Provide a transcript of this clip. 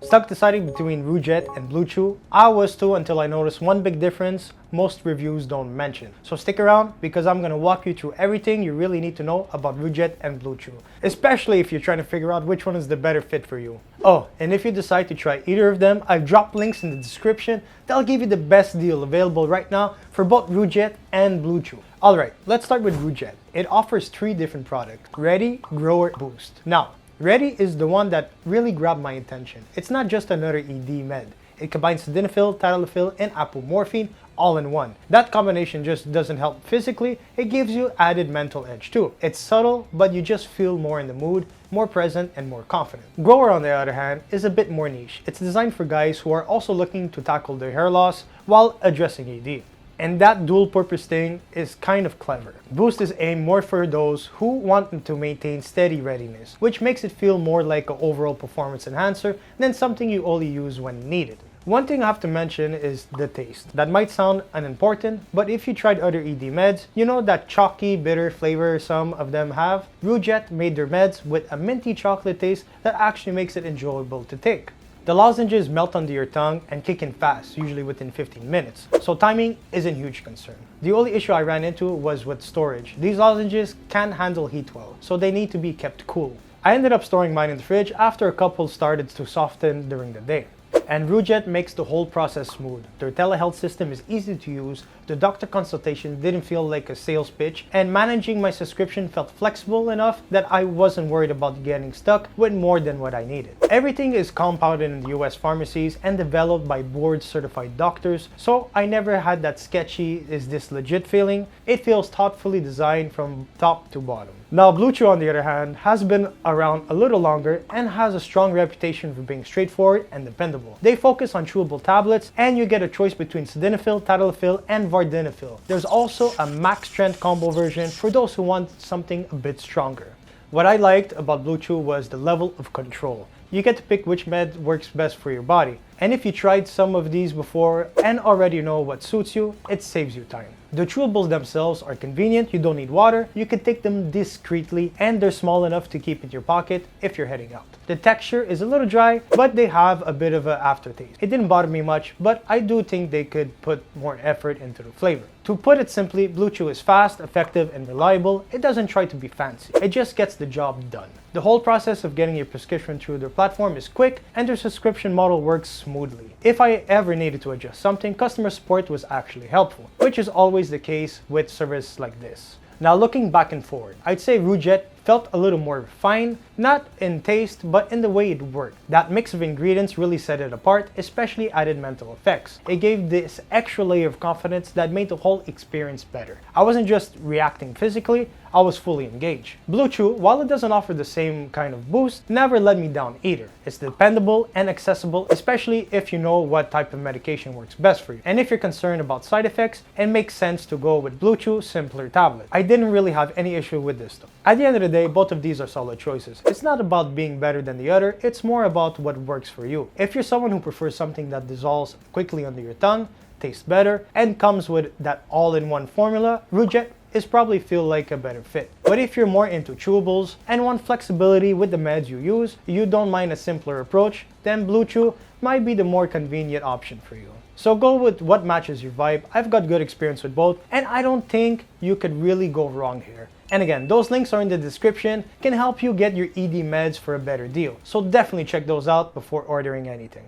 Stuck deciding between Rugiet and BlueChew? I was too until I noticed one big difference most reviews don't mention. So stick around because I'm going to walk you through everything you really need to know about Rugiet and BlueChew, especially if you're trying to figure out which one is the better fit for you. Oh, and if you decide to try either of them, I've dropped links in the description that'll give you the best deal available right now for both Rugiet and BlueChew. Alright, let's start with Rugiet. It offers 3 different products: Redi, Grower, Boost. Now, Redi is the one that really grabbed my attention. It's not just another ED med. It combines sildenafil, tadalafil, and apomorphine all in one. That combination just doesn't help physically, it gives you added mental edge too. It's subtle, but you just feel more in the mood, more present, and more confident. Grower, on the other hand, is a bit more niche. It's designed for guys who are also looking to tackle their hair loss while addressing ED. And that dual purpose thing is kind of clever. Boost is aimed more for those who want to maintain steady readiness, which makes it feel more like an overall performance enhancer than something you only use when needed. One thing I have to mention is the taste. That might sound unimportant, but if you tried other ED meds, you know that chalky, bitter flavor some of them have? Rugiet made their meds with a minty chocolate taste that actually makes it enjoyable to take. The lozenges melt under your tongue and kick in fast, usually within 15 minutes, so timing isn't a huge concern. The only issue I ran into was with storage. These lozenges can't handle heat well, so they need to be kept cool. I ended up storing mine in the fridge after a couple started to soften during the day. And Rugiet makes the whole process smooth. Their telehealth system is easy to use, the doctor consultation didn't feel like a sales pitch, and managing my subscription felt flexible enough that I wasn't worried about getting stuck with more than what I needed. Everything is compounded in the US pharmacies and developed by board certified doctors, so I never had that sketchy, is this legit feeling. It feels thoughtfully designed from top to bottom. Now, BlueChew, on the other hand, has been around a little longer and has a strong reputation for being straightforward and dependable. They focus on chewable tablets, and you get a choice between sildenafil, tadalafil, and vardenafil. There's also a max strength combo version for those who want something a bit stronger. What I liked about BlueChew was the level of control. You get to pick which med works best for your body. And if you tried some of these before and already know what suits you, it saves you time. The chewables themselves are convenient, you don't need water, you can take them discreetly, and they're small enough to keep in your pocket if you're heading out. The texture is a little dry, but they have a bit of an aftertaste. It didn't bother me much, but I do think they could put more effort into the flavor. To put it simply, BlueChew is fast, effective, and reliable. It doesn't try to be fancy. It just gets the job done. The whole process of getting your prescription through their platform is quick, and their subscription model works smoothly. If I ever needed to adjust something, customer support was actually helpful, which is always the case with service like this. Now, looking back and forward, I'd say Rugiet felt a little more refined, not in taste, but in the way it worked. That mix of ingredients really set it apart, especially added mental effects. It gave this extra layer of confidence that made the whole experience better. I wasn't just reacting physically, I was fully engaged. BlueChew, while it doesn't offer the same kind of boost, never let me down either. It's dependable and accessible, especially if you know what type of medication works best for you. And if you're concerned about side effects, it makes sense to go with BlueChew simpler tablet. I didn't really have any issue with this though. At the end of the day, both of these are solid choices. It's not about being better than the other, it's more about what works for you. If you're someone who prefers something that dissolves quickly under your tongue, tastes better, and comes with that all-in-one formula, Rugiet is probably feel like a better fit. But if you're more into chewables and want flexibility with the meds you use, you don't mind a simpler approach, then BlueChew might be the more convenient option for you. So go with what matches your vibe. I've got good experience with both, and I don't think you could really go wrong here. And again, those links are in the description, can help you get your ED meds for a better deal. So definitely check those out before ordering anything.